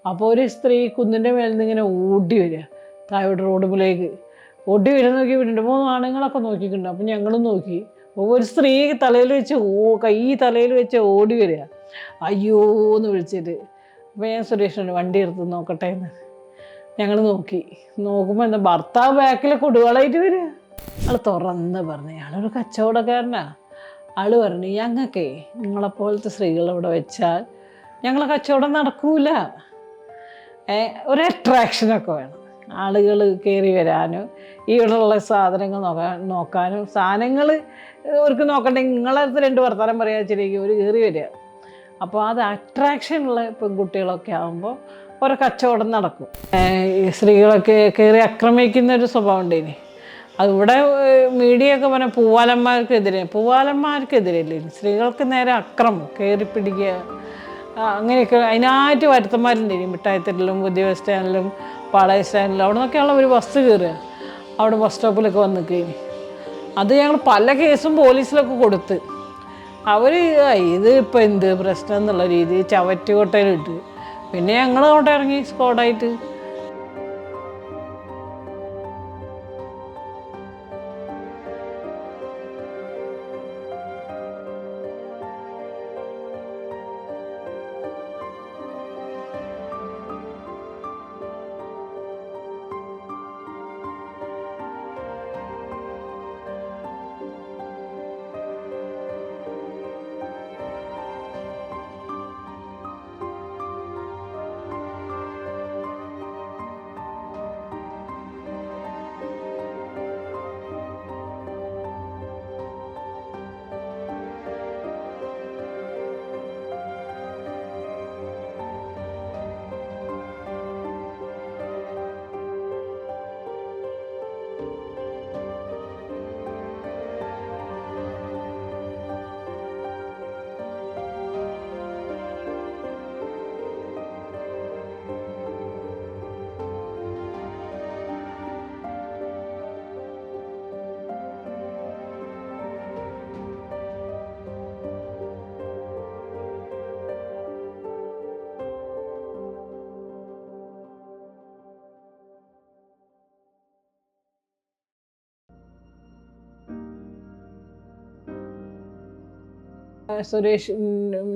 അപ്പോൾ ഒരു സ്ത്രീ കുന്നിൻ്റെ മേലിൽ നിന്ന് ഇങ്ങനെ ഓടി വരിക താഴോട്ട് റോഡുമ്പിലേക്ക്. ഓടി വരുന്ന നോക്കി 2-3 ആണുങ്ങളൊക്കെ നോക്കിയിട്ടുണ്ട്. അപ്പം ഞങ്ങളും നോക്കി. അപ്പോൾ ഒരു സ്ത്രീ തലയിൽ വെച്ച് കൈ തലയിൽ വെച്ച് ഓടി വരിക, അയ്യോ എന്ന് വിളിച്ചിട്ട്. അപ്പോൾ ഞാൻ സുരേഷിനോട് വണ്ടി എടുത്ത് നോക്കട്ടെ എന്ന്. ഞങ്ങൾ നോക്കുമ്പോൾ എന്താ ഭർത്താവ് ബാക്കിൽ കൊടുവാളായിട്ട് വരിക. ആൾ തുറന്ന് പറഞ്ഞു, ആളൊരു കച്ചവടക്കാരനാണ്. ആൾ പറഞ്ഞു, ഞങ്ങൾക്കേ നിങ്ങളെപ്പോലത്തെ സ്ത്രീകളിവിടെ വെച്ചാൽ ഞങ്ങളെ കച്ചവടം നടക്കൂല. ഒരു അട്രാക്ഷനൊക്കെ വേണം, ആളുകൾ കയറി വരാനും ഇവിടെയുള്ള സാധനങ്ങൾ നോക്കാനും സാധനങ്ങൾ അവർക്ക് നോക്കണ്ടെങ്കിൽ നിങ്ങളടുത്ത് 2 വർത്താനം പറയാൻ വെച്ചിരിക്കും ഒരു കയറി വരിക. അപ്പോൾ അത് അട്രാക്ഷനുള്ള പെൺകുട്ടികളൊക്കെ ആകുമ്പോൾ ഓരോ കച്ചവടം നടക്കും. സ്ത്രീകളൊക്കെ കയറി ആക്രമിക്കുന്ന ഒരു സ്വഭാവം ഉണ്ടേനി. അതിവിടെ മീഡിയ ഒക്കെ പറഞ്ഞാൽ പൂവാലന്മാർക്കെതിരല്ലേ, സ്ത്രീകൾക്ക് നേരെ അക്രമം കയറി പിടിക്കുക അങ്ങനെയൊക്കെ. അതിനായിട്ട് വരുത്തന്മാരുണ്ടേനി. മിഠായിത്തെരലും പുതിയ ബസ് സ്റ്റാൻഡിലും പാളയ സ്റ്റാൻഡിലും അവിടെ നിന്നൊക്കെയുള്ള ഒരു ബസ് കയറുക, അവിടെ ബസ് സ്റ്റോപ്പിലൊക്കെ വന്ന് നിൽക്കുകയും. അത് ഞങ്ങൾ പല കേസും പോലീസിലൊക്കെ കൊടുത്ത് അവർ ഇത് ഇപ്പം എന്ത് പ്രശ്നം എന്നുള്ള രീതിയിൽ ചവറ്റുകൊട്ടയിലിട്ട് പിന്നെ ഞങ്ങൾ അങ്ങോട്ട് ഇറങ്ങി സ്ക്വാഡായിട്ട്.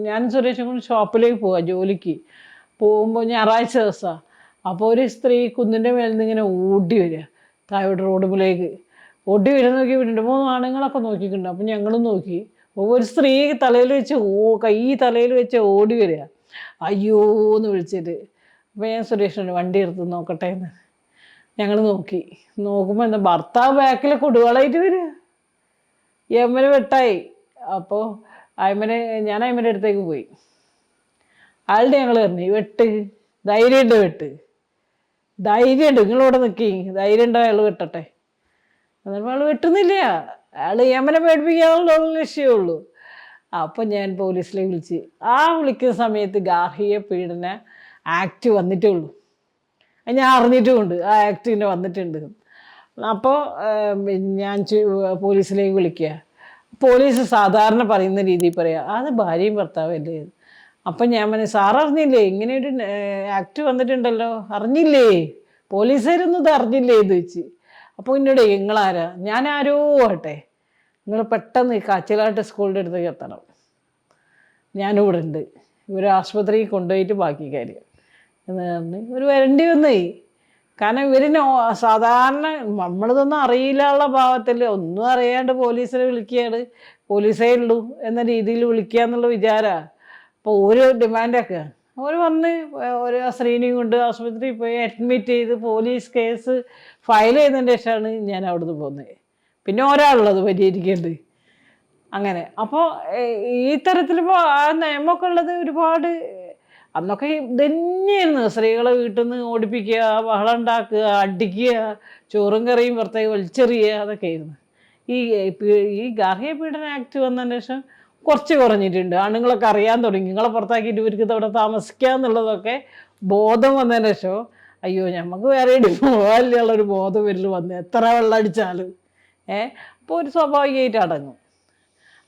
ഞാനും സുരേഷും കൂടി ഷോപ്പിലേക്ക് പോവാം ജോലിക്ക്. പോകുമ്പോൾ ഞായറാഴ്ച ദിവസമാണ്. അപ്പോൾ ഒരു സ്ത്രീ കുന്നിൻ്റെ മേലിൽ നിന്ന് ഇങ്ങനെ ഓടി വരിക താഴോട്ട് റോഡുമ്പിലേക്ക്. ഓടി വരുന്ന നോക്കി 2-3 ആണുങ്ങളൊക്കെ നോക്കിയിട്ടുണ്ട്. അപ്പം ഞങ്ങളും നോക്കി. ഒരു സ്ത്രീ തലയിൽ വെച്ച് കൈ തലയിൽ വെച്ച് ഓടി വരിക, അയ്യോ എന്ന് വിളിച്ചിട്ട്. അപ്പോൾ ഞാൻ സുരേഷിനോട് വണ്ടി എടുത്ത് നോക്കട്ടെ എന്ന്. ഞങ്ങൾ നോക്കുമ്പോൾ എന്താ ഭർത്താവ് ബാക്കിൽ കൊടുവാളായിട്ട് വരിക, യമന് വെട്ടായി. അപ്പോൾ ഞാൻ അയ്മൻ്റെ അടുത്തേക്ക് പോയി. ആളുടെ ഞങ്ങൾ പറഞ്ഞു, വെട്ട്, ധൈര്യമുണ്ട്, നിങ്ങളിവിടെ നിൽക്കി, ധൈര്യം ഉണ്ടോ അയാൾ വെട്ടട്ടെ. എന്നിട്ട് അയാൾ വെട്ടുന്നില്ല, അയാൾ യമനെ പേടിപ്പിക്കാനുള്ള ലക്ഷ്യമുള്ളൂ. അപ്പം ഞാൻ പോലീസിലേക്ക് വിളിക്കുന്ന സമയത്ത് ഗാർഹിക പീഡന ആക്ട് വന്നിട്ടേ ഉള്ളൂ. ഞാൻ അറിഞ്ഞിട്ടുമുണ്ട് ആ ആക്ടിൻ്റെ വന്നിട്ടുണ്ട്. അപ്പോൾ ഞാൻ പോലീസിലേക്ക് വിളിക്കുക. പോലീസ് സാധാരണ പറയുന്ന രീതിയിൽ പറയാം, അത് ഭാര്യയും ഭർത്താവല്ലേ. അപ്പം ഞാൻ പറഞ്ഞു, സാർ അറിഞ്ഞില്ലേ ഇങ്ങനെ ഒരു ആക്ട് വന്നിട്ടുണ്ടല്ലോ, അറിഞ്ഞില്ലേ, പോലീസുകാരൊന്നും ഇത് അറിഞ്ഞില്ലേ എന്ന് വെച്ച്. അപ്പോൾ എന്നോട് നിങ്ങളാരാ? ഞാൻ ആരോ ആട്ടെ, നിങ്ങൾ പെട്ടെന്ന് കാച്ചിലാട്ട് സ്കൂളിൻ്റെ അടുത്തേക്ക് എത്തണം, ഞാനിവിടെ ഉണ്ട്, ഇവർ ആശുപത്രിയിൽ കൊണ്ടുപോയിട്ട് ബാക്കി കാര്യം എന്ന് പറഞ്ഞ് ഒരു വരണ്ടി വന്നേ. കാരണം ഇവരിന് സാധാരണ നമ്മളിതൊന്നും അറിയില്ല ഭാവത്തിൽ ഒന്നും അറിയാണ്ട് പോലീസിനെ വിളിക്കുകയാണ്, പോലീസേ ഉള്ളൂ എന്ന രീതിയിൽ വിളിക്കുക എന്നുള്ള വിചാരമാണ്. അപ്പോൾ ഓരോ ഡിമാൻഡൊക്കെ അവർ വന്ന് ഒരു സ്ത്രീനെയും കൊണ്ട് ആശുപത്രിയിൽ പോയി അഡ്മിറ്റ് ചെയ്ത് പോലീസ് കേസ് ഫയൽ ചെയ്തതിന് ശേഷമാണ് ഞാൻ അവിടുന്ന് പോകുന്നത്. പിന്നെ ഒരാളുള്ളത് പരിഹരിക്കേണ്ടത് അങ്ങനെ. അപ്പോൾ ഈ തരത്തിലിപ്പോൾ ആ നിയമമൊക്കെ ഉള്ളത് ഒരുപാട്. അന്നൊക്കെ ഇതന്നെയായിരുന്നു, സ്ത്രീകളെ വീട്ടിൽ നിന്ന് ഓടിപ്പിക്കുക, ബഹളം ഉണ്ടാക്കുക, അടിക്കുക, ചോറും കറിയും പുറത്തേക്ക് വലിച്ചെറിയുക, അതൊക്കെ ആയിരുന്നു. ഈ ഗാർഹിക പീഡന ആക്ട് വന്നതിന് ശേഷം കുറച്ച് കുറഞ്ഞിട്ടുണ്ട്. ആണുങ്ങളൊക്കെ അറിയാൻ തുടങ്ങി, നിങ്ങളെ പുറത്താക്കിയിട്ട് ഇവർക്ക് അവിടെ താമസിക്കുക എന്നുള്ളതൊക്കെ ബോധം വന്നതിന് ശേഷം അയ്യോ നമുക്ക് വേറെ പോകാനുള്ളൊരു ബോധം വരൽ വന്ന് എത്ര വെള്ളം അടിച്ചാലും അപ്പോൾ ഒരു സ്വാഭാവികമായിട്ട് അടങ്ങും.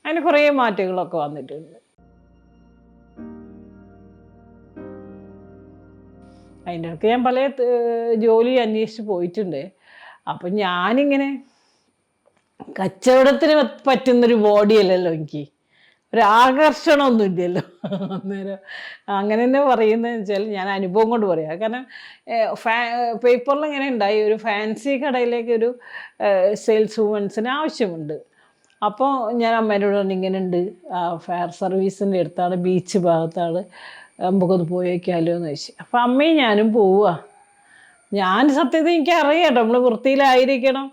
അതിന് കുറേ മാറ്റങ്ങളൊക്കെ വന്നിട്ടുണ്ട്. അതിൻ്റെ ഇടയ്ക്ക് ഞാൻ പല ജോലി അന്വേഷിച്ച് പോയിട്ടുണ്ട്. അപ്പം ഞാനിങ്ങനെ കച്ചവടത്തിന് പറ്റുന്നൊരു ബോഡിയല്ലല്ലോ എനിക്ക്, ഒരു ആകർഷണമൊന്നും ഇല്ലല്ലോ. അന്നേരം അങ്ങനെ തന്നെ പറയുന്നതെന്ന് വെച്ചാൽ ഞാൻ അനുഭവം കൊണ്ട് പറയാം. കാരണം പേപ്പറിൽ ഇങ്ങനെ ഉണ്ടായി, ഒരു ഫാൻസി കടയിലേക്ക് ഒരു സെയിൽസ് വുമൻസിന് ആവശ്യമുണ്ട്. അപ്പോൾ ഞാൻ അമ്മേനോട് പറഞ്ഞു ഇങ്ങനെ ഉണ്ട്, ഫയർ സർവീസിൻ്റെ അടുത്താണ്, ബീച്ച് ഭാഗത്താണ്, നമുക്കൊന്ന് പോയി വയ്ക്കാമല്ലോ എന്ന് ചോദിച്ചു. അപ്പോൾ അമ്മയും ഞാനും പോവുക. ഞാൻ സത്യത്തിൽ എനിക്കറിയാം നമ്മൾ വൃത്തിയിലായിരിക്കണം.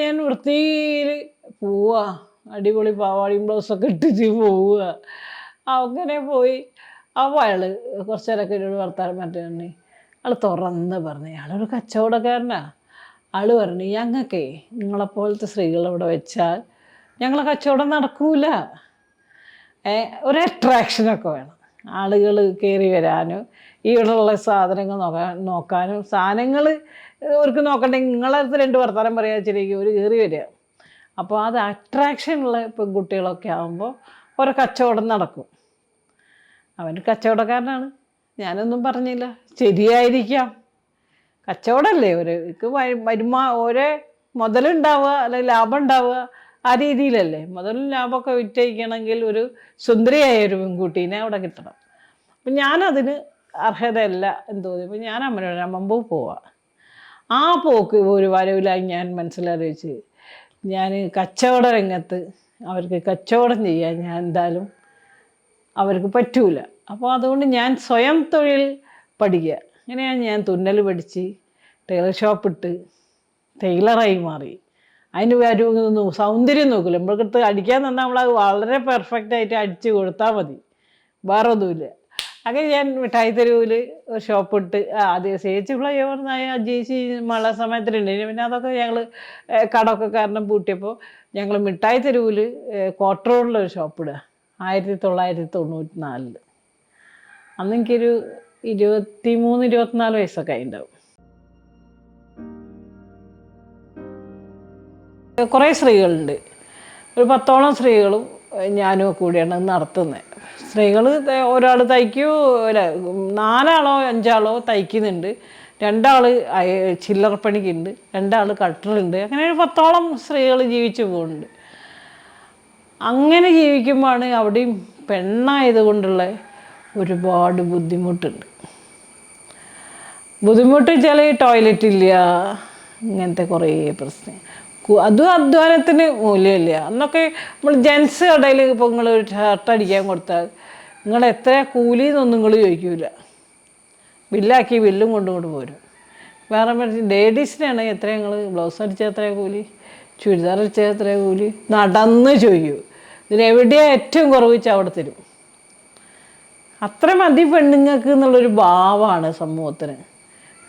ഞാൻ വൃത്തിയിൽ പോവുക, അടിപൊളി പാവാടിയും ബ്ലൗസൊക്കെ ഇട്ടിട്ട് പോവുക. അങ്ങനെ പോയി. അപ്പോൾ അയാൾ കുറച്ച് നേരമൊക്കെ എന്നോട് വർത്താനം പറഞ്ഞേ, ആൾ തുറന്ന് പറഞ്ഞു, അയാളൊരു കച്ചവടക്കാരനാണ്. ആൾ പറഞ്ഞു ഞങ്ങൾക്കേ നിങ്ങളെപ്പോലത്തെ സ്ത്രീകളിവിടെ വെച്ചാൽ ഞങ്ങളെ കച്ചവടം നടക്കൂല. ഒരു അട്രാക്ഷനൊക്കെ വേണം, ആളുകൾ കയറി വരാനും ഇവിടെയുള്ള സാധനങ്ങൾ നോക്കാനും സാധനങ്ങൾ അവർക്ക് നോക്കണ്ടെങ്കിൽ നിങ്ങളടുത്ത് 2 വർത്താനം പറയാൻ വെച്ചിരിക്കും ഒരു കയറി വരിക. അപ്പോൾ അത് അട്രാക്ഷനുള്ള പെൺകുട്ടികളൊക്കെ ആകുമ്പോൾ ഓരോ കച്ചവടം നടക്കും. അവൻ കച്ചവടക്കാരനാണ്, ഞാനൊന്നും പറഞ്ഞില്ല. ശരിയായിരിക്കാം, കച്ചവടമല്ലേ, ഒരു ഓരോ മുതലുണ്ടാവുക അല്ലെങ്കിൽ ലാഭം ഉണ്ടാവുക, ആ രീതിയിലല്ലേ. മുതലും ലാഭമൊക്കെ വിറ്റഴിക്കണമെങ്കിൽ ഒരു സുന്ദരിയായ ഒരു പെൺകുട്ടീനെ അവിടെ കിട്ടണം. അപ്പം ഞാനതിന് അർഹതയല്ല എന്ന് തോന്നി. അപ്പം ഞാൻ അമ്മമ്പൂ പോവാം. ആ പോക്ക് ഒരു വരവിലായി ഞാൻ മനസ്സിലാലോചിച്ച്, ഞാൻ കച്ചവട രംഗത്ത് അവർക്ക് കച്ചവടം ചെയ്യാൻ ഞാൻ എന്തായാലും അവർക്ക് പറ്റൂല. അപ്പോൾ അതുകൊണ്ട് ഞാൻ സ്വയം തൊഴിൽ പഠിക്കുക. അങ്ങനെയാണ് ഞാൻ തുന്നൽ പഠിച്ച് ടൈലർ ഷോപ്പിട്ട് ടൈലറായി മാറി. അതിന് സൗന്ദര്യം നോക്കില്ല, നമ്മൾക്കടുത്ത് അടിക്കാൻ തന്നാൽ നമ്മളത് വളരെ പെർഫെക്റ്റായിട്ട് അടിച്ച് കൊടുത്താൽ മതി, വേറെ ഒന്നുമില്ല. അങ്ങനെ ഞാൻ മിഠായി തെരുവിൽ ഒരു ഷോപ്പിട്ട്, ആദ്യം ചേച്ചി ഫ്ലൈ ഓവർന്നായ ചേച്ചി മഴ സമയത്തിലുണ്ട്. പിന്നെ അതൊക്കെ ഞങ്ങൾ കടമൊക്കെ കാരണം പൂട്ടിയപ്പോൾ ഞങ്ങൾ മിഠായി തെരുവിൽ ക്വാർട്ടർ റോഡിലൊരു ഷോപ്പിടുക 1994. അന്ന് എനിക്കൊരു 23-24 വയസ്സൊക്കെ ആയിട്ടുണ്ടാവും. കുറേ സ്ത്രീകളുണ്ട്, ഒരു 10ഓളം സ്ത്രീകളും ഞാനും കൂടിയാണ് നടത്തുന്നത്. സ്ത്രീകൾ ഒരാൾ തയ്ക്കൂ, 4ആളോ 5ആളോ തയ്ക്കുന്നുണ്ട്, 2 ആൾ ചില്ലറപ്പണിക്കുണ്ട്, 2 ആൾ കട്ടറുണ്ട്. അങ്ങനെ ഒരു 10ഓളം സ്ത്രീകൾ ജീവിച്ചു പോകുന്നുണ്ട്. അങ്ങനെ ജീവിക്കുമ്പോഴാണ് അവിടെയും പെണ്ണായതുകൊണ്ടുള്ള ഒരുപാട് ബുദ്ധിമുട്ടുണ്ട്. ബുദ്ധിമുട്ട് വെച്ചാൽ ടോയ്ലറ്റ് ഇല്ല, ഇങ്ങനത്തെ കുറേ പ്രശ്നം. അതും അധ്വാനത്തിന് മൂല്യമില്ല. അന്നൊക്കെ നമ്മൾ ജെൻസ് കടയിൽ ഇപ്പോൾ നിങ്ങൾ ഒരു ഷർട്ട് അടിക്കാൻ കൊടുത്താൽ നിങ്ങൾ എത്ര കൂലി എന്നൊന്നും നിങ്ങൾ ചോദിക്കില്ല, ബില്ലാക്കി ബില്ലും കൊണ്ടുകൊണ്ട് പോരും. വേറെ ലേഡീസിനാണെങ്കിൽ എത്ര ഞങ്ങൾ ബ്ലൗസ് അടിച്ചാൽ എത്ര കൂലി, ചുരിദാർ അടിച്ചാൽ എത്ര കൂലി, നടന്ന് ചോദിക്കൂ. ഇതിനെവിടെയാണ് ഏറ്റവും കുറവ് വെച്ചാൽ അവിടെ തരും. അത്ര മതി പെണ്ണുങ്ങൾക്ക് എന്നുള്ളൊരു ഭാവമാണ് സമൂഹത്തിന്.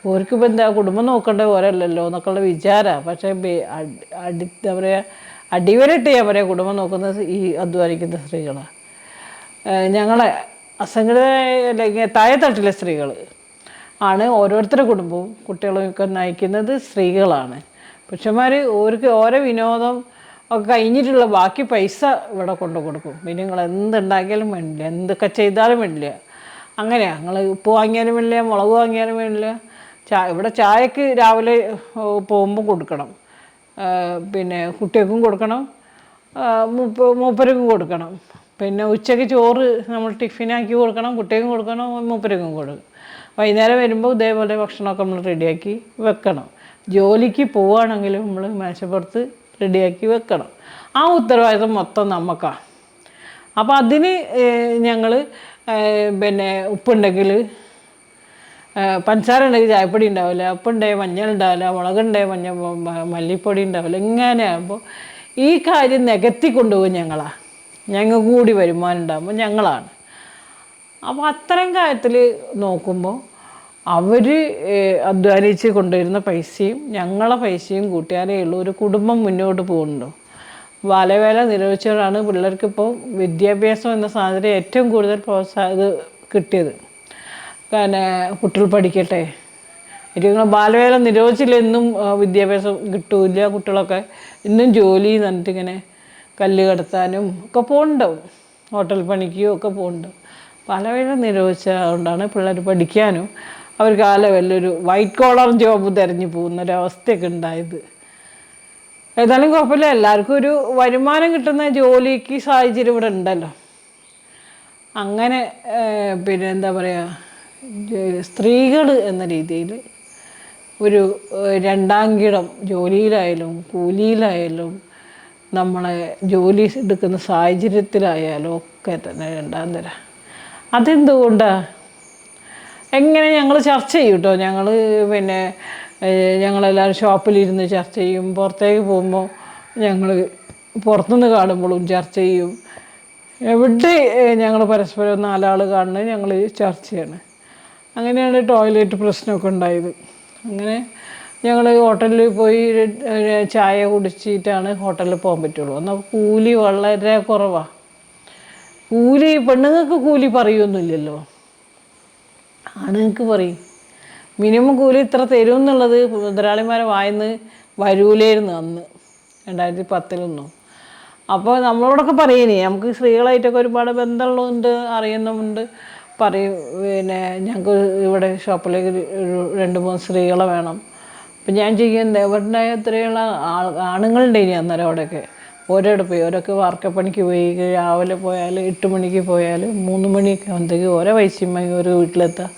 ഓർക്കിപ്പോൾ എന്താ കുടുംബം നോക്കേണ്ട ഓരല്ലല്ലോ എന്നൊക്കെയുള്ള വിചാരമാണ്. പക്ഷേ എന്താ പറയുക, അടിവരട്ട് ഞാൻ പറയാം, കുടുംബം നോക്കുന്നത് ഈ അധ്വാനിക്കുന്ന സ്ത്രീകളാണ്. ഞങ്ങളെ അസംഘടിത അല്ലെങ്കിൽ താഴെത്തട്ടിലെ സ്ത്രീകൾ ആണ് ഓരോരുത്തരുടെ കുടുംബവും കുട്ടികളും ഒക്കെ നയിക്കുന്നത് സ്ത്രീകളാണ്. പുരുഷന്മാർ ഓരോ വിനോദം ഒക്കെ കഴിഞ്ഞിട്ടുള്ള ബാക്കി പൈസ ഇവിടെ കൊണ്ടു കൊടുക്കും. പിന്നെ നിങ്ങൾ എന്തുണ്ടാക്കിയാലും വേണ്ടില്ല, എന്തൊക്കെ ചെയ്താലും വേണ്ടില്ല. അങ്ങനെയാണ്, നിങ്ങൾ ഉപ്പ് വാങ്ങിയാലും വേണ്ടില്ല, മുളക് വാങ്ങിയാലും വേണ്ടില്ല. ഇവിടെ ചായക്ക് രാവിലെ പോകുമ്പോൾ കൊടുക്കണം, പിന്നെ കുട്ടികൾക്കും കൊടുക്കണം, മൂപ്പർക്കും കൊടുക്കണം. പിന്നെ ഉച്ചയ്ക്ക് ചോറ് നമ്മൾ ടിഫിനാക്കി കൊടുക്കണം, കുട്ടികൾക്കും കൊടുക്കണം, മൂപ്പർക്കും കൊടുക്കണം. വൈകുന്നേരം വരുമ്പോൾ ഇതേപോലെ ഭക്ഷണമൊക്കെ നമ്മൾ റെഡിയാക്കി വെക്കണം. ജോലിക്ക് പോവുകയാണെങ്കിലും നമ്മൾ മേശപ്പുറത്ത് റെഡിയാക്കി വെക്കണം. ആ ഉത്തരവാദിത്വം മൊത്തം നമുക്കാണ്. അപ്പോൾ അതിന് ഞങ്ങൾ പിന്നെ ഉപ്പുണ്ടെങ്കിൽ പഞ്ചസാര ഉണ്ടെങ്കിൽ ചായപ്പൊടി ഉണ്ടാവില്ല, ഉപ്പുണ്ടെങ്കിൽ മഞ്ഞൾ ഉണ്ടാവില്ല, മുളകുണ്ടെങ്കിൽ മല്ലിപ്പൊടി ഉണ്ടാവില്ല. ഇങ്ങനെയാകുമ്പോൾ ഈ കാര്യം നികത്തി കൊണ്ടുപോകും ഞങ്ങളാണ്. ഞങ്ങൾക്ക് കൂടി വരുമാനം ഉണ്ടാകുമ്പോൾ ഞങ്ങളാണ്. അപ്പോൾ അത്തരം കാര്യത്തിൽ നോക്കുമ്പോൾ അവർ അധ്വാനിച്ച് കൊണ്ടുവരുന്ന പൈസയും ഞങ്ങളെ പൈസയും കൂട്ടിയാലേ ഉള്ളൂ ഒരു കുടുംബം മുന്നോട്ട് പോകുന്നുണ്ടോ. ബാലവേല നിരോധിച്ചവരാണ് പിള്ളേർക്കിപ്പോൾ വിദ്യാഭ്യാസം എന്ന സാധനം ഏറ്റവും കൂടുതൽ ഇത് കിട്ടിയത്. പിന്നെ കുട്ടികൾ പഠിക്കട്ടെ, ഏറ്റവും ബാലവേല നിരോധിച്ചില്ലെന്നും വിദ്യാഭ്യാസം കിട്ടൂല. കുട്ടികളൊക്കെ ഇന്നും ജോലി എന്നിട്ടിങ്ങനെ കല്ല് കടത്താനും ഒക്കെ പോകുന്നുണ്ടാവും, ഹോട്ടൽ പണിക്കും ഒക്കെ പോകുന്നുണ്ടാവും. ബാലവേല നിരോധിച്ചതുകൊണ്ടാണ് പിള്ളേർ പഠിക്കാനും അവർക്ക് ആ ലെവലിലൊരു വൈറ്റ് കോളർ ജോബ് തിരഞ്ഞു പോകുന്നൊരവസ്ഥയൊക്കെ ഉണ്ടായത്. ഏതായാലും കുഴപ്പമില്ല, എല്ലാവർക്കും ഒരു വരുമാനം കിട്ടുന്ന ജോലിക്ക് സാഹചര്യം ഇവിടെ ഉണ്ടല്ലോ. അങ്ങനെ പിന്നെ എന്താ പറയുക, സ്ത്രീകൾ എന്ന രീതിയിൽ ഒരു രണ്ടാംകിടം ജോലിയിലായാലും കൂലിയിലായാലും നമ്മളെ ജോലി എടുക്കുന്ന സാഹചര്യത്തിലായാലും ഒക്കെ തന്നെ രണ്ടാം തരം. അതെന്തുകൊണ്ടാണ്? എങ്ങനെ ഞങ്ങൾ ചർച്ച ചെയ്യും കേട്ടോ. പിന്നെ ഞങ്ങളെല്ലാവരും ഷോപ്പിലിരുന്ന് ചർച്ച ചെയ്യും. പുറത്തേക്ക് പോകുമ്പോൾ ഞങ്ങൾ പുറത്തുനിന്ന് കാണുമ്പോഴും ചർച്ച ചെയ്യും. എവിടെ ഞങ്ങൾ പരസ്പരം നാലാൾ കാണുന്നത് ഞങ്ങൾ ചർച്ചയാണ്. അങ്ങനെയാണ് ടോയ്ലറ്റ് പ്രശ്നമൊക്കെ ഉണ്ടായത്. അങ്ങനെ ഞങ്ങൾ ഹോട്ടലിൽ പോയി ചായ കുടിച്ചിട്ടാണ് ഹോട്ടലിൽ പോകാൻ പറ്റുള്ളൂ. എന്നാൽ കൂലി വളരെ കുറവാണ്. കൂലി പെണ്ണുങ്ങൾക്ക് കൂലി പറയുമൊന്നുമില്ലല്ലോ, ആണുങ്ങൾക്ക് പറയും. മിനിമം കൂലി ഇത്ര തരും എന്നുള്ളത് മുതലാളിമാരെ വായിന്ന് വരൂലായിരുന്നു അന്ന് 2010 അപ്പോൾ നമ്മളോടൊക്കെ പറയുന്നേ, നമുക്ക് സ്ത്രീകളായിട്ടൊക്കെ ഒരുപാട് ബന്ധമുള്ളതുണ്ട്, അറിയുന്നുമുണ്ട്. പറയും പിന്നെ ഞങ്ങൾക്ക് ഇവിടെ ഷോപ്പിലേക്ക് ഒരു 2-3 സ്ത്രീകളെ വേണം. അപ്പം ഞാൻ ചെയ്യുന്നത് ഇവിടെ എത്രയുള്ള ആണുങ്ങളുണ്ട് ഇനി അന്നേരം അവിടെയൊക്കെ. ഓരോടെ പോയി ഓരോക്കെ വാർക്കപ്പണിക്ക് പോയി രാവിലെ പോയാൽ 8 മണിക്ക് പോയാൽ 3 മണിയൊക്കെ ആകുമ്പോഴത്തേക്ക് ഓരോ വയസ്സമായി ഓരോ വീട്ടിലെത്താം.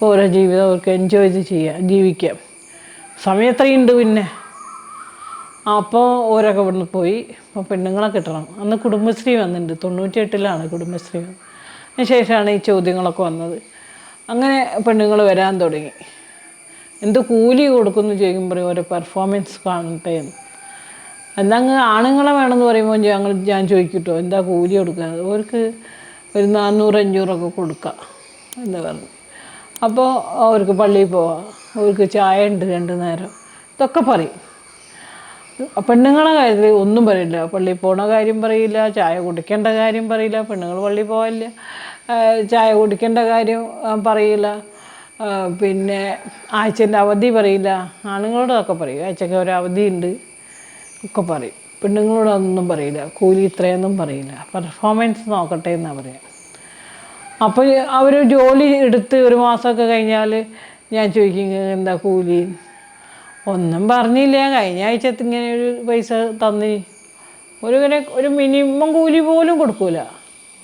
ഓരോ ജീവിതം അവർക്ക് എൻജോയ് ജീവിക്കാം. സമയം എത്രയുണ്ട് പിന്നെ. അപ്പോൾ ഓരോക്കെ ഇവിടുന്ന് പോയി. അപ്പോൾ പെണ്ണുങ്ങളെ കിട്ടണം. അന്ന് കുടുംബശ്രീ വന്നിട്ടുണ്ട്, 98 കുടുംബശ്രീ വന്നത്. അതിന് ശേഷമാണ് ഈ ചോദ്യങ്ങളൊക്കെ വന്നത്. അങ്ങനെ പെണ്ണുങ്ങൾ വരാൻ തുടങ്ങി. എന്ത് കൂലി കൊടുക്കുമെന്ന് ചോദിക്കുമ്പോൾ ഓരോ പെർഫോമൻസ് കാണട്ടെ എന്ന്. എന്നാൽ ആണുങ്ങളെ വേണമെന്ന് പറയുമ്പോൾ ഞാൻ ചോദിക്കട്ടോ എന്താ കൂലി കൊടുക്കുക, അവർക്ക് ഒരു 400-500 കൊടുക്കാം എന്ന് പറഞ്ഞു. അപ്പോൾ അവർക്ക് പള്ളിയിൽ പോവാം, അവർക്ക് ചായ ഉണ്ട് 2 നേരം, ഇതൊക്കെ പറയും. പെണ്ണുങ്ങളെ കാര്യത്തിൽ ഒന്നും പറയില്ല. പള്ളിയിൽ പോണ കാര്യം പറയില്ല, ചായ കുടിക്കേണ്ട കാര്യം പറയില്ല. പെണ്ണുങ്ങൾ പള്ളിയിൽ പോകാനില്ല, ചായ കുടിക്കേണ്ട കാര്യം പറയില്ല. പിന്നെ ആഴ്ചൻ്റെ അവധി പറയില്ല. ആണുങ്ങളോടൊക്കെ പറയും, ആഴ്ചക്ക് ഒരു അവധി ഉണ്ട് ഒക്കെ പറയും. പെണ്ണുങ്ങളോടൊന്നും പറയില്ല, കൂലി ഇത്രയൊന്നും പറയില്ല. പെർഫോമൻസ് നോക്കട്ടെ എന്നാണ് പറയുക. അപ്പോൾ അവർ ജോലി എടുത്ത് 1 മാസമൊക്കെ കഴിഞ്ഞാൽ ഞാൻ ചോദിക്കും എന്താ കൂലി. ഒന്നും പറഞ്ഞില്ല. കഴിഞ്ഞ ആഴ്ചത്തെ ഇങ്ങനെ ഒരു പൈസ തന്നി. ഒരു മിനിമം കൂലി പോലും കൊടുക്കൂല.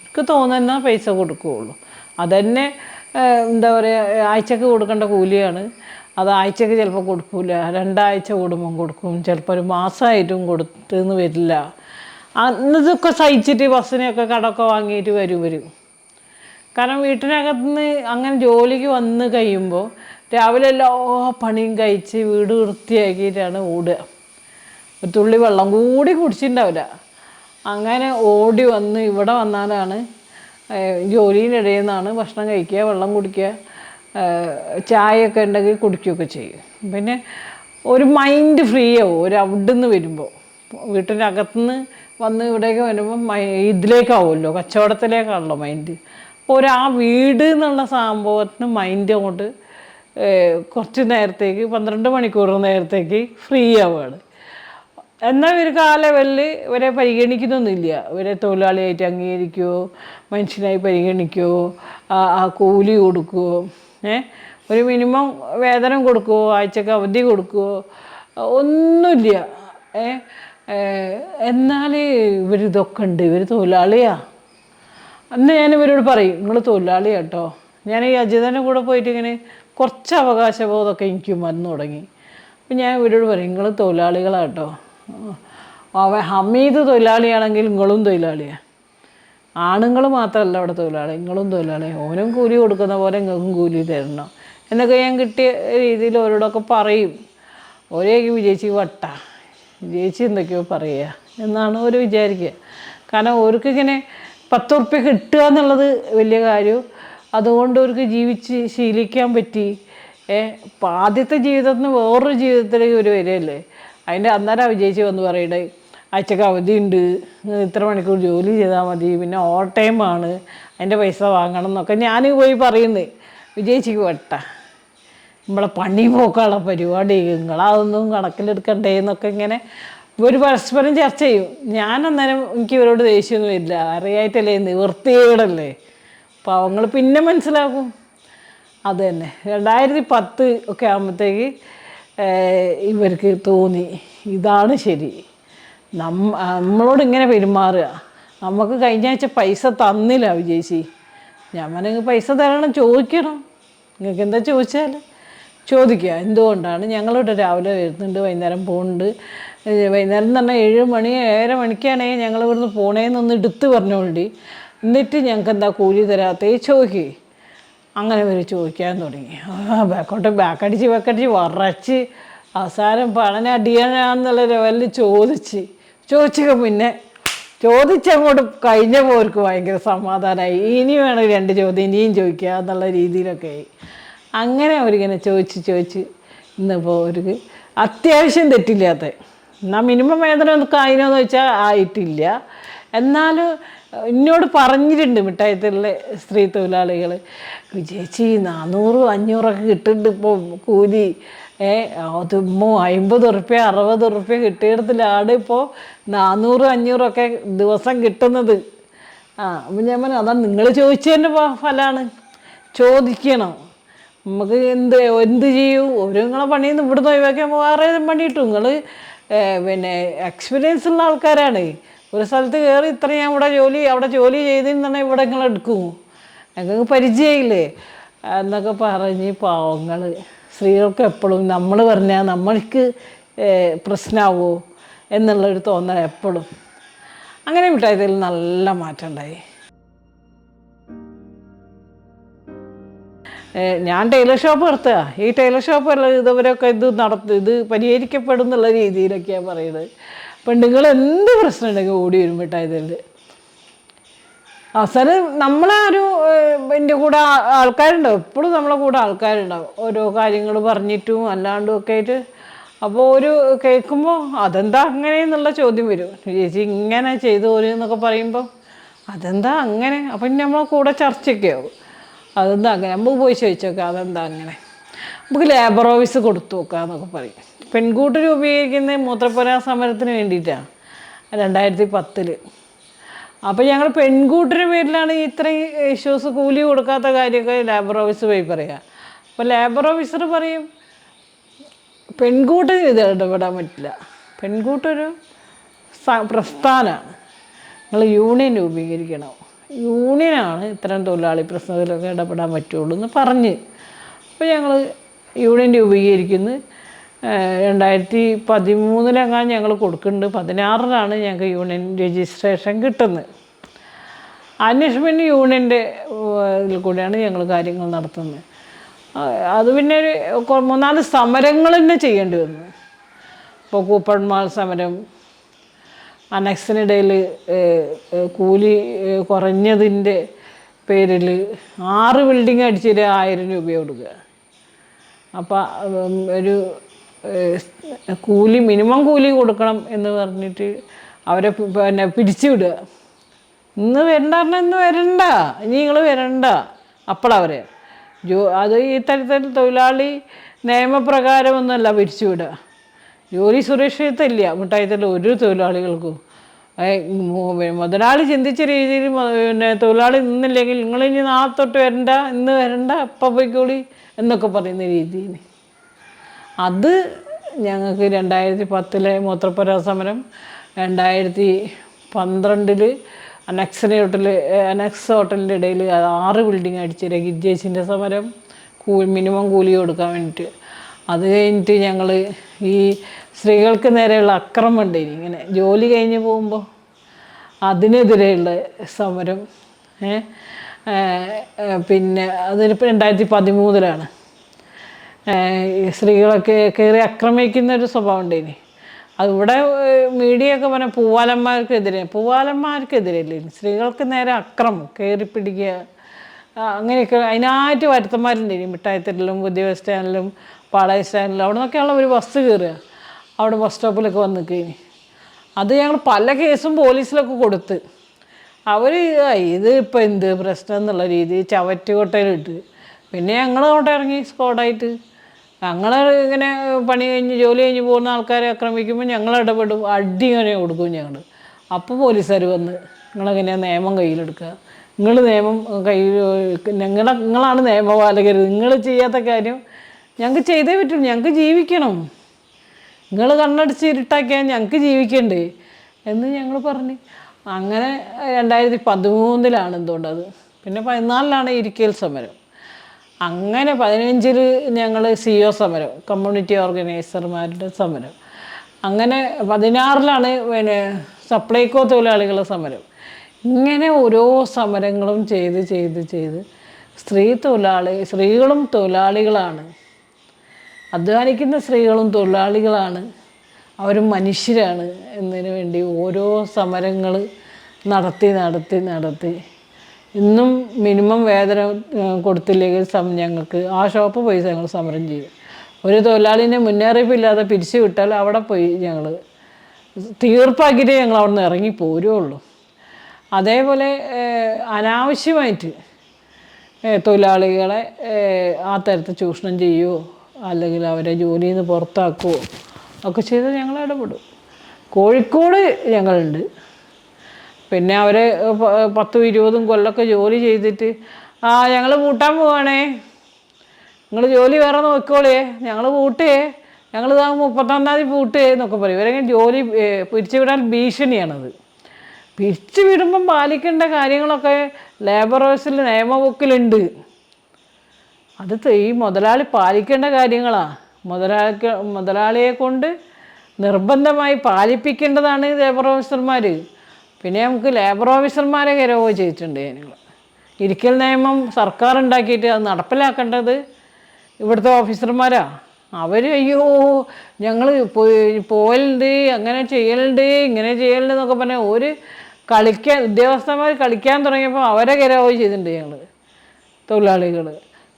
അവർക്ക് തോന്നുന്ന പൈസ കൊടുക്കുകയുള്ളൂ. അതന്നെ എന്താ പറയുക, ആഴ്ചക്ക് കൊടുക്കേണ്ട കൂലിയാണ്. അത് ആഴ്ചക്ക് ചിലപ്പോൾ കൊടുക്കില്ല, 2 ആഴ്ച കൂടുമ്പം കൊടുക്കും, ചിലപ്പോൾ 1 മാസമായിട്ടും കൊടുത്തെന്ന് വരില്ല. അന്നതൊക്കെ സഹിച്ചിട്ട് ബസ്സിനെയൊക്കെ കടമൊക്കെ വാങ്ങിയിട്ട് വരും. കാരണം വീട്ടിനകത്തുനിന്ന് അങ്ങനെ ജോലിക്ക് വന്ന് കഴിയുമ്പോൾ രാവിലെ എല്ലാ പണിയും കഴിച്ച് വീട് വൃത്തിയാക്കിയിട്ടാണ് ഓടുക. ഒരു തുള്ളി വെള്ളം കൂടി കുടിച്ചിട്ടുണ്ടാവില്ല. അങ്ങനെ ഓടി വന്ന് ഇവിടെ വന്നാലാണ് ജോലിയിലിടയിൽ നിന്നാണ് ഭക്ഷണം കഴിക്കുക, വെള്ളം കുടിക്കുക, ചായയൊക്കെ ഉണ്ടെങ്കിൽ കുടിക്കുകയൊക്കെ ചെയ്യും. പിന്നെ ഒരു മൈൻഡ് ഫ്രീ ആവും. അവിടുന്ന് വരുമ്പോൾ വീട്ടിൻ്റെ അകത്തുനിന്ന് വന്ന് ഇവിടേക്ക് വരുമ്പോൾ ഇതിലേക്കാവുമല്ലോ, കച്ചവടത്തിലേക്കാണല്ലോ മൈൻഡ്. ആ വീട് എന്നുള്ള സംഭവത്തിന് മൈൻഡ് അങ്ങോട്ട് കുറച്ച് നേരത്തേക്ക് 12 മണിക്കൂർ നേരത്തേക്ക് ഫ്രീ ആവുകയാണ്. എന്നാൽ ഇവർക്ക് ആ ലെവലിൽ ഇവരെ പരിഗണിക്കുന്നൊന്നുമില്ല. ഇവരെ തൊഴിലാളിയായിട്ട് അംഗീകരിക്കുമോ, മനുഷ്യനായി പരിഗണിക്കുമോ, ആ കൂലി കൊടുക്കുമോ, ഒരു മിനിമം വേതനം കൊടുക്കുമോ, ആഴ്ചക്ക് അവധി കൊടുക്കുമോ, ഒന്നുമില്ല. എന്നാൽ ഇവരിതൊക്കെ ഉണ്ട്, ഇവർ തൊഴിലാളിയാണ്. അന്ന് ഞാൻ ഇവരോട് പറയും നിങ്ങൾ തൊഴിലാളിയാണ് കേട്ടോ. ഞാൻ ഈ അജിതൻ്റെ കൂടെ പോയിട്ട് ഇങ്ങനെ കുറച്ച് അവകാശബോധമൊക്കെ എനിക്ക് വന്നു തുടങ്ങി. അപ്പം ഞാൻ ഇവരോട് പറയും നിങ്ങൾ തൊഴിലാളികളാണ് കേട്ടോ. ഹമീദ് തൊഴിലാളിയാണെങ്കിൽ നിങ്ങളും തൊഴിലാളിയാണ്. ആണുങ്ങൾ മാത്രമല്ല അവിടെ തൊഴിലാളി, നിങ്ങളും തൊഴിലാളിയാണ്. ഓനും കൂലി കൊടുക്കുന്ന പോലെ നിങ്ങൾക്കും കൂലി തരണം എന്നൊക്കെ ഞാൻ കിട്ടിയ രീതിയിൽ അവരോടൊക്കെ പറയും. ഒരേക്ക് വിജയിച്ച് വിജയിച്ച് എന്തൊക്കെയോ പറയുക എന്നാണ് അവർ വിചാരിക്കുക. കാരണം അവർക്കിങ്ങനെ 10 ഉറുപ്പ്യ കിട്ടുക എന്നുള്ളത് വലിയ കാര്യം. അതുകൊണ്ട് അവർക്ക് ജീവിച്ച് ശീലിക്കാൻ പറ്റി. ആദ്യത്തെ ജീവിതത്തിന് വേറൊരു ജീവിതത്തിലേക്ക് ഒരു വരികയല്ലേ. അതിൻ്റെ അന്നേരം വിജയിച്ച് വന്ന് പറയണേ ആഴ്ചക്ക് അവധിയുണ്ട്, ഇത്ര മണിക്കൂർ ജോലി ചെയ്താൽ മതി, പിന്നെ ഓവർ ടൈമാണ്, അതിൻ്റെ പൈസ വാങ്ങണം എന്നൊക്കെ ഞാൻ പോയി പറയുന്നത്. വിജയിച്ചിക്ക് നമ്മളെ പണി പോക്കാനുള്ള പരിപാടി നിങ്ങളതൊന്നും കണക്കിലെടുക്കണ്ടേ എന്നൊക്കെ ഇങ്ങനെ ഇവർ പരസ്പരം ചർച്ച ചെയ്യും. ഞാൻ അന്നേരം എനിക്ക് ഇവരോട് ദേഷ്യമൊന്നും വരില്ല, അറിയായിട്ടല്ലേ, നിവൃത്തികേടല്ലേ, പാവങ്ങൾ പിന്നെ മനസ്സിലാക്കും. അത് തന്നെ 2010 ഒക്കെ ആകുമ്പോഴത്തേക്ക് ഇവർക്ക് തോന്നി ഇതാണ് ശരി, നമ്മളോട് ഇങ്ങനെ പെരുമാറുക. നമുക്ക് കഴിഞ്ഞ ആഴ്ച പൈസ തന്നില്ല വിജയിച്ചി. ഞാൻ പറഞ്ഞു പൈസ തരണം, ചോദിക്കണം, നിങ്ങൾക്ക് എന്താ ചോദിച്ചാൽ ചോദിക്കുക. എന്തുകൊണ്ടാണ് ഞങ്ങളിവിടെ രാവിലെ വരുന്നുണ്ട്, വൈകുന്നേരം പോകുന്നുണ്ട്. വൈകുന്നേരം എന്ന് പറഞ്ഞാൽ 7 മണി 7:30 മണിക്കാണെങ്കിൽ ഞങ്ങൾ ഇവിടുന്ന് പോണേന്നൊന്ന് എടുത്ത് പറഞ്ഞോണ്ടി, എന്നിട്ട് ഞങ്ങൾക്ക് എന്താ കൂലി തരാത്തേ ചോദിക്കുക. അങ്ങനെ ഇവർ ചോദിക്കാൻ തുടങ്ങി. ബാക്കടിച്ച് വറച്ച് അവസാനം പണനെ അടിയാനാന്നുള്ള ലെവലിൽ ചോദിച്ചൊക്കെ പിന്നെ ചോദിച്ചങ്ങോട്ട് കഴിഞ്ഞപ്പോൾ അവർക്ക് ഭയങ്കര സമാധാനമായി. ഇനി വേണം 2 ചോദ്യം ഇനിയും ചോദിക്കുക എന്നുള്ള രീതിയിലൊക്കെ ആയി. അങ്ങനെ അവരിങ്ങനെ ചോദിച്ച് ഇന്നിപ്പോൾ അവർക്ക് അത്യാവശ്യം തെറ്റില്ലാത്ത, എന്നാൽ മിനിമം വേതനം ഒന്നും ആയിനോന്ന് വെച്ചാൽ ആയിട്ടില്ല. എന്നാലും എന്നോട് പറഞ്ഞിട്ടുണ്ട് മിഠായിത്തുള്ള സ്ത്രീ തൊഴിലാളികൾ, ചേച്ചി 400-500 കിട്ടുന്നുണ്ട് ഇപ്പോൾ കൂലി. അത് 50 ഉറുപ്പ്യ 60 ഉറുപ്പ്യ കിട്ടിയിടത്തിലാണ് ഇപ്പോൾ 400-500 ദിവസം കിട്ടുന്നത്. അപ്പം ഞാൻ പറഞ്ഞു അതാണ് നിങ്ങൾ ചോദിച്ചതിൻ്റെ ഫലമാണ്. ചോദിക്കണം. നമുക്ക് എന്ത് ചെയ്യൂ, ഒരു നിങ്ങളെ പണിയിൽ നിന്ന് ഇവിടുന്ന് ഒഴിവാക്കിയാൽ വേറെ പണി കിട്ടും. നിങ്ങൾ പിന്നെ എക്സ്പീരിയൻസ് ഉള്ള ആൾക്കാരാണ്. ഒരു സ്ഥലത്ത് കയറി ഇത്ര ഞാൻ അവിടെ ജോലി ചെയ്തെന്നുണ്ടെങ്കിൽ ഇവിടെ നിങ്ങൾ എടുക്കും, ഞങ്ങൾക്ക് പരിചയമില്ലേ എന്നൊക്കെ പറഞ്ഞ് പാവങ്ങൾ. സ്ത്രീകൾക്ക് എപ്പോഴും നമ്മൾ പറഞ്ഞാൽ നമ്മൾക്ക് പ്രശ്നമാവുമോ എന്നുള്ളൊരു തോന്നൽ എപ്പോഴും. അങ്ങനെ മിഠായിത്തിൽ നല്ല മാറ്റം ഉണ്ടായി. ഞാൻ ടൈലർ ഷോപ്പ് നടത്തുക. ഈ ടൈലർ ഷോപ്പ് ഇതവരൊക്കെ ഇത് പരിഹരിക്കപ്പെടും എന്നുള്ള രീതിയിലൊക്കെയാണ് പറയുന്നത്. പെണ്ണുങ്ങൾ എന്ത് പ്രശ്നം ഉണ്ടെങ്കിൽ ഓടി വരും മിഠായിത്തിൽ. അവസാനം നമ്മളെ എൻ്റെ കൂടെ ആൾക്കാരുണ്ടാവും, എപ്പോഴും നമ്മളെ കൂടെ ആൾക്കാരുണ്ടാവും, ഓരോ കാര്യങ്ങൾ പറഞ്ഞിട്ടും അല്ലാണ്ടും ഒക്കെ ആയിട്ട്. അപ്പോൾ കേൾക്കുമ്പോൾ അതെന്താ അങ്ങനെ എന്നുള്ള ചോദ്യം വരും. ചേച്ചി ഇങ്ങനെ ചെയ്തു എന്നൊക്കെ പറയുമ്പോൾ അതെന്താ അങ്ങനെ. അപ്പം നമ്മളെ കൂടെ ചർച്ചയൊക്കെ ആവും. അതെന്താ അങ്ങനെ, നമുക്ക് പോയി ചോദിച്ചോക്കാം അതെന്താ അങ്ങനെ, നമുക്ക് ലേബർ ഓഫീസ് കൊടുത്തു നോക്കാം എന്നൊക്കെ പറയും. പെൺകൂട്ടർ ഉപയോഗിക്കുന്ന മൂത്രപ്പുര സമരത്തിന് വേണ്ടിയിട്ടാണ് 2010. അപ്പോൾ ഞങ്ങൾ പെൺകൂട്ടരുടെ പേരിലാണ് ഇത്രയും ഇഷ്യൂസ്, കൂലി കൊടുക്കാത്ത കാര്യമൊക്കെ ലേബർ ഓഫീസ് പോയി പറയുക. അപ്പോൾ ലേബർ ഓഫീസർ പറയും പെൺകൂട്ടർ ഇത് ഇടപെടാൻ പറ്റില്ല, പെൺകൂട്ടൊരു പ്രസ്ഥാനമാണ്, നിങ്ങൾ യൂണിയൻ രൂപീകരിക്കണം, യൂണിയനാണ് ഇത്തരം തൊഴിലാളി പ്രശ്നത്തിലൊക്കെ ഇടപെടാൻ പറ്റുള്ളൂ എന്ന് പറഞ്ഞ്. അപ്പോൾ ഞങ്ങൾ യൂണിയൻ രൂപീകരിക്കുന്നു. 2013 ഞങ്ങൾ കൊടുക്കുന്നുണ്ട്. 16 ഞങ്ങൾക്ക് യൂണിയൻ രജിസ്ട്രേഷൻ കിട്ടുന്നത്. അതിനുശേഷം യൂണിയൻ്റെ ഇതിൽ കൂടെയാണ് ഞങ്ങൾ കാര്യങ്ങൾ നടത്തുന്നത്. അത് പിന്നെ 3-4 സമരങ്ങൾ തന്നെ ചെയ്യേണ്ടി വന്നു. ഇപ്പോൾ കൂപ്പൺമാൾ സമരം, അനക്സിനിടയിൽ കൂലി കുറഞ്ഞതിൻ്റെ പേരിൽ 6 ബിൽഡിങ് അടിച്ചിട്ട് 1000 രൂപ കൊടുക്കുക. അപ്പോൾ ഒരു മിനിമം കൂലി കൊടുക്കണം എന്ന് പറഞ്ഞിട്ട് അവരെ പിന്നെ പിരിച്ചു വിടുക. ഇന്ന് വരണ്ട, ഇന്ന് വരണ്ട, ഇനി നിങ്ങൾ വരണ്ട. അപ്പോഴവരെ അത് ഈ തരത്തിൽ തൊഴിലാളി നിയമപ്രകാരമൊന്നുമല്ല പിരിച്ചു വിടുക. ജോലി സുരക്ഷിതമില്ല മിഠായിത്തിൽ ഒരു തൊഴിലാളികൾക്കും. മുതലാളി ചിന്തിച്ച രീതിയിൽ പിന്നെ തൊഴിലാളി നിന്നില്ലെങ്കിൽ നിങ്ങളിനി നാളെ തൊട്ട് വരണ്ട, ഇന്ന് വരണ്ട, എപ്പോൾ പോയിക്കോളി എന്നൊക്കെ പറയുന്ന രീതിയിൽ. അത് ഞങ്ങൾക്ക് 2010 മൂത്രപ്പുര സമരം, 2012 അനക്സ് ഹോട്ടലിൻ്റെ ഇടയിൽ 6 ബിൽഡിങ് അടിച്ചിട്ട് ഗിരിജേച്ചിൻ്റെ സമരം, മിനിമം കൂലി കൊടുക്കാൻ വേണ്ടിയിട്ട്. അത് കഴിഞ്ഞിട്ട് ഞങ്ങൾ ഈ സ്ത്രീകൾക്ക് നേരെയുള്ള അക്രമം ഉണ്ട്, ഇങ്ങനെ ജോലി കഴിഞ്ഞ് പോകുമ്പോൾ അതിനെതിരെയുള്ള സമരം. പിന്നെ അതിനിപ്പോൾ 2013 സ്ത്രീകളൊക്കെ കയറി ആക്രമിക്കുന്നൊരു സ്വഭാവം ഉണ്ടേനി. അതിവിടെ മീഡിയയൊക്കെ പറഞ്ഞാൽ പൂവാലന്മാർക്കെതിരല്ലേ സ്ത്രീകൾക്ക് നേരെ അക്രമം, കയറി പിടിക്കുക, അങ്ങനെയൊക്കെ അതിനായിട്ട് വരുത്തന്മാരുണ്ടേനി. മിഠായിത്തെരലും പുതിയ ബസ് സ്റ്റാൻഡിലും പാളയ സ്റ്റാൻഡിലും അവിടെ നിന്നൊക്കെയുള്ള ഒരു ബസ് കയറുക, അവിടെ ബസ് സ്റ്റോപ്പിലൊക്കെ വന്ന് നിൽക്കുകയിനി. അത് ഞങ്ങൾ പല കേസും പോലീസിലൊക്കെ കൊടുത്ത്. അവർ ഇത് ഇപ്പോൾ എന്ത് പ്രശ്നം എന്നുള്ള രീതിയിൽ ചവറ്റുകൊട്ടയിലിട്ട് പിന്നെ ഞങ്ങൾ അവിടെ ഇറങ്ങി സ്ക്വാഡായിട്ട്. ഞങ്ങൾ ഇങ്ങനെ ജോലി കഴിഞ്ഞ് പോകുന്ന ആൾക്കാരെ ആക്രമിക്കുമ്പോൾ ഞങ്ങൾ ഇടപെടും, അടി ഇങ്ങനെ കൊടുക്കും ഞങ്ങൾ. അപ്പോൾ പോലീസുകാർ വന്ന് നിങ്ങളെങ്ങനെയാണ് നിയമം കയ്യിലെടുക്കുക, നിങ്ങൾ നിയമം കയ്യിൽ നിങ്ങളാണ് നിയമപാലകർ, നിങ്ങൾ ചെയ്യാത്ത കാര്യം ഞങ്ങൾക്ക് ചെയ്തേ പറ്റുള്ളൂ, ഞങ്ങൾക്ക് ജീവിക്കണം, നിങ്ങൾ കണ്ണടിച്ച് ഇരുട്ടാക്കിയാൽ ഞങ്ങൾക്ക് ജീവിക്കണ്ടേ എന്ന് ഞങ്ങൾ പറഞ്ഞ്. അങ്ങനെ 2013 എന്തുകൊണ്ടത്, പിന്നെ 2014 ഇരിക്കൽ സമരം. അങ്ങനെ 2015 ഞങ്ങൾ CO സമരം, കമ്മ്യൂണിറ്റി ഓർഗനൈസർമാരുടെ സമരം. അങ്ങനെ 2016 പിന്നെ സപ്ലൈകോ തൊഴിലാളികളുടെ സമരം. ഇങ്ങനെ ഓരോ സമരങ്ങളും ചെയ്ത് സ്ത്രീകളും തൊഴിലാളികളാണ്, അധ്വാനിക്കുന്ന സ്ത്രീകളും തൊഴിലാളികളാണ്, അവരും മനുഷ്യരാണ് എന്നതിന് വേണ്ടി ഓരോ സമരങ്ങൾ നടത്തി ഇന്നും മിനിമം വേതനം കൊടുത്തില്ലെങ്കിൽ ഞങ്ങൾക്ക് ആ ഷോപ്പ് പോയി ഞങ്ങൾ സമരം ചെയ്യും. ഒരു തൊഴിലാളിനെ മുന്നറിയിപ്പില്ലാതെ പിരിച്ചു വിട്ടാൽ അവിടെ പോയി ഞങ്ങൾ തീർപ്പാക്കിയിട്ടേ ഞങ്ങൾ അവിടെ നിന്ന് ഇറങ്ങി പോരുള്ളൂ. അതേപോലെ അനാവശ്യമായിട്ട് തൊഴിലാളികളെ ആ തരത്തിൽ ചൂഷണം ചെയ്യുമോ അല്ലെങ്കിൽ അവരെ ജോലിയിൽ നിന്ന് പുറത്താക്കുമോ ഒക്കെ ചെയ്ത് ഞങ്ങൾ ഇടപെടും. കോഴിക്കോട് ഞങ്ങളുണ്ട്. പിന്നെ അവർ 10-20 കൊല്ലമൊക്കെ ജോലി ചെയ്തിട്ട് ഞങ്ങൾ പൂട്ടാൻ പോവാണേ, നിങ്ങൾ ജോലി വേറെ നോക്കിക്കോളേ, ഞങ്ങൾ പൂട്ടേ, ഞങ്ങൾ 31-ാം തീയതി പൂട്ടേ എന്നൊക്കെ പറയും. ഇവരെങ്ങനെ ജോലി പിരിച്ചുവിടാൻ ഭീഷണിയാണത്. പിരിച്ചുവിടുമ്പം പാലിക്കേണ്ട കാര്യങ്ങളൊക്കെ ലേബർ റൂൾസിൽ നിയമബുക്കിലുണ്ട്. അത് ഈ മുതലാളി പാലിക്കേണ്ട കാര്യങ്ങളാണ്. മുതലാളിയെ കൊണ്ട് നിർബന്ധമായി പാലിപ്പിക്കേണ്ടതാണ് ലേബർ ഓഫീസർമാർ. പിന്നെ നമുക്ക് ലേബർ ഓഫീസർമാരെ കരവോ ചെയ്തിട്ടുണ്ട്. ഞങ്ങൾ ഇരിക്കൽ നിയമം സർക്കാർ ഉണ്ടാക്കിയിട്ട് അത് നടപ്പിലാക്കേണ്ടത് ഇവിടുത്തെ ഓഫീസർമാരാണ്. അവർ അയ്യോ ഞങ്ങൾ പോയലുണ്ട്, അങ്ങനെ ചെയ്യലുണ്ട്, ഇങ്ങനെ ചെയ്യലുണ്ട് എന്നൊക്കെ പറഞ്ഞാൽ ഒരു ഉദ്യോഗസ്ഥന്മാർ കളിക്കാൻ തുടങ്ങിയപ്പോൾ അവരെ കരവോ ചെയ്തിട്ടുണ്ട് ഞങ്ങൾ തൊഴിലാളികൾ.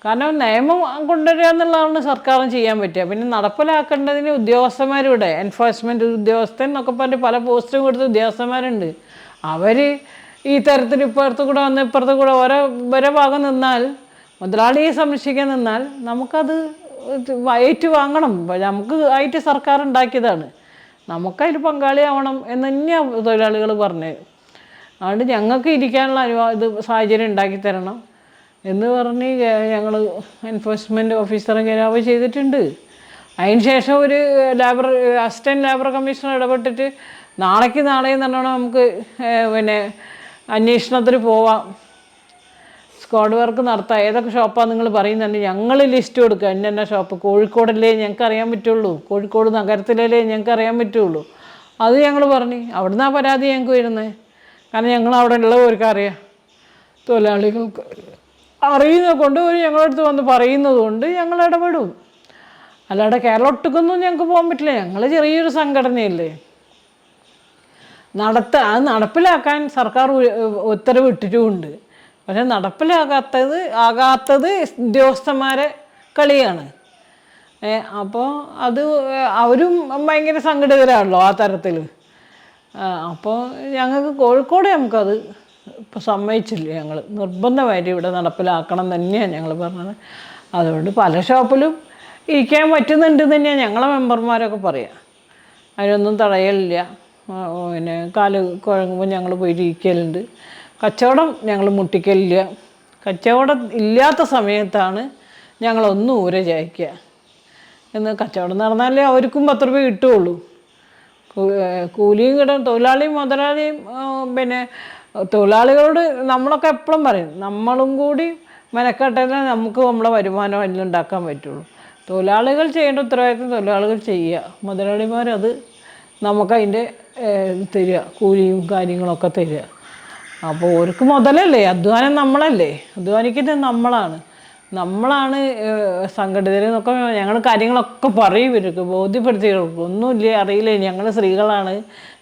കാരണം നിയമം കൊണ്ടുവരിക എന്നുള്ളതാണ് സർക്കാരും ചെയ്യാൻ പറ്റുക. പിന്നെ നടപ്പിലാക്കേണ്ടതിന് ഉദ്യോഗസ്ഥന്മാരിവിടെ എൻഫോഴ്സ്മെൻറ്റ് ഉദ്യോഗസ്ഥൻ എന്നൊക്കെ പറഞ്ഞ് പല പോസ്റ്റും കൊടുത്ത ഉദ്യോഗസ്ഥന്മാരുണ്ട്. അവർ ഈ തരത്തിൽ ഇപ്പുറത്ത് കൂടെ വന്ന് ഇപ്പുറത്ത് കൂടെ ഓരോ ഭാഗം നിന്നാൽ, മുതലാളിയെ സംരക്ഷിക്കാൻ നിന്നാൽ നമുക്കത് വാങ്ങണം. നമുക്ക് ആയിട്ട് സർക്കാർ ഉണ്ടാക്കിയതാണ്, നമുക്കതിൽ പങ്കാളിയാവണം എന്ന് തന്നെയാണ് തൊഴിലാളികൾ പറഞ്ഞത്. അതുകൊണ്ട് ഞങ്ങൾക്ക് ഇരിക്കാനുള്ള സാഹചര്യം ഉണ്ടാക്കി തരണം എന്ന് പറഞ്ഞ് ഞങ്ങൾ എൻഫോഴ്സ്മെൻറ്റ് ഓഫീസറെ ഘെരാവ് ചെയ്തിട്ടുണ്ട്. അതിന് ശേഷം ഒരു അസിസ്റ്റൻറ്റ് ലേബർ കമ്മീഷണർ ഇടപെട്ടിട്ട് നാളെയും പറഞ്ഞാൽ നമുക്ക് പിന്നെ അന്വേഷണത്തിന് പോവാം, സ്ക്വാഡ് വർക്ക് നടത്താം, ഏതൊക്കെ ഷോപ്പാണ് നിങ്ങൾ പറയുന്നുണ്ട്, ഞങ്ങൾ ലിസ്റ്റ് കൊടുക്കുക, ഇന്ന ഷോപ്പ് കോഴിക്കോടല്ലേ ഞങ്ങൾക്ക് അറിയാൻ പറ്റുള്ളൂ, കോഴിക്കോട് നഗരത്തിലല്ലേ ഞങ്ങൾക്ക് അറിയാൻ പറ്റുള്ളൂ. അത് ഞങ്ങൾ പറഞ്ഞു. അവിടുന്ന് ആ പരാതി ഞങ്ങൾക്ക് വരുന്നത്. കാരണം ഞങ്ങൾ അവിടെ ഉള്ളവർക്ക് അറിയാം, തൊഴിലാളികൾക്ക് അറിയുന്നത് കൊണ്ട് ഞങ്ങളടുത്ത് വന്ന് പറയുന്നത് കൊണ്ട് ഞങ്ങൾ ഇടപെടും. അല്ലാതെ കേരളം ഒട്ടുക്കൊന്നും ഞങ്ങൾക്ക് പോകാൻ പറ്റില്ല. ഞങ്ങൾ ചെറിയൊരു സംഘടനയല്ലേ. അത് നടപ്പിലാക്കാൻ സർക്കാർ ഉത്തരവ് ഇട്ടിട്ടുമുണ്ട്. പക്ഷെ നടപ്പിലാകാത്തത് ഉദ്യോഗസ്ഥന്മാരെ കളിയാണ്. അപ്പോൾ അത് അവരും ഭയങ്കര സംഘടിതരാണല്ലോ ആ തരത്തിൽ. അപ്പോൾ ഞങ്ങൾക്ക് കോഴിക്കോട് നമുക്കത് ഇപ്പോൾ സമ്മതിച്ചില്ല. ഞങ്ങൾ നിർബന്ധമായിട്ട് ഇവിടെ നടപ്പിലാക്കണം തന്നെയാണ് ഞങ്ങൾ പറഞ്ഞത്. അതുകൊണ്ട് പല ഷോപ്പിലും ഇരിക്കാൻ പറ്റുന്നുണ്ട് തന്നെയാണ് ഞങ്ങളെ മെമ്പർമാരൊക്കെ പറയുക. അതിനൊന്നും തടയലില്ല. പിന്നെ കാല് കുഴങ്ങുമ്പോൾ ഞങ്ങൾ പോയിട്ട് ഇരിക്കലുണ്ട്. കച്ചവടം ഞങ്ങൾ മുട്ടിക്കലില്ല. കച്ചവടം ഇല്ലാത്ത സമയത്താണ് ഞങ്ങളൊന്ന് ഊരെ ചായ്ക്കുക. എന്ന് കച്ചവടം നടന്നാലേ അവർക്കും 10 രൂപ കിട്ടുകയുള്ളൂ. കൂലിയും കിട്ടും. മുതലാളിയും പിന്നെ തൊഴിലാളികളോട് നമ്മളൊക്കെ എപ്പോഴും പറയും, നമ്മളും കൂടി മെനക്കെട്ടാലേ നമുക്ക് നമ്മളെ വരുമാനം എല്ലാം ഉണ്ടാക്കാൻ പറ്റുള്ളൂ. തൊഴിലാളികൾ ചെയ്യേണ്ട ഉത്തരവാദിത്വം തൊഴിലാളികൾ ചെയ്യുക, മുതലാളിമാരത് നമുക്കതിൻ്റെ തരിക, കൂലിയും കാര്യങ്ങളൊക്കെ തരിക. അപ്പോൾ ഓർക്ക് മുതലല്ലേ, അധ്വാനം നമ്മളല്ലേ, അധ്വാനിക്കുന്നത് നമ്മളാണ് സംഘടിതരെന്നൊക്കെ ഞങ്ങൾ കാര്യങ്ങളൊക്കെ പറയും. ഇവർക്ക് ബോധ്യപ്പെടുത്തി കൊടുക്കും. ഒന്നുമില്ല, അറിയില്ലേ, ഞങ്ങൾ സ്ത്രീകളാണ്,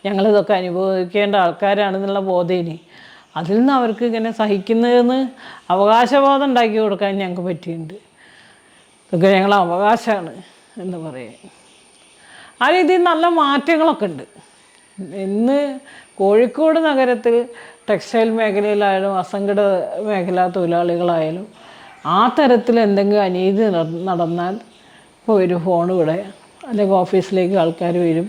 ഞങ്ങളിതൊക്കെ അനുഭവിക്കേണ്ട ആൾക്കാരാണെന്നുള്ള ബോധേനി. അതിൽ നിന്ന് അവർക്ക് ഇങ്ങനെ സഹിക്കുന്നതെന്ന് അവകാശബോധം ഉണ്ടാക്കി കൊടുക്കാൻ ഞങ്ങൾക്ക് പറ്റിയിട്ടുണ്ട്. ഇതൊക്കെ ഞങ്ങളെ അവകാശമാണ് എന്ന് പറയാം. ആ രീതിയിൽ നല്ല മാറ്റങ്ങളൊക്കെ ഉണ്ട്. ഇന്ന് കോഴിക്കോട് നഗരത്തിൽ ടെക്സ്റ്റൈൽ മേഖലയിലായാലും അസംഘടിത മേഖലാ തൊഴിലാളികളായാലും ആ തരത്തിൽ എന്തെങ്കിലും അനീതി നടന്നാൽ ഇപ്പോൾ ഒരു ഫോൺ ഇവിടെ അല്ലെങ്കിൽ ഓഫീസിലേക്ക് ആൾക്കാർ വരും,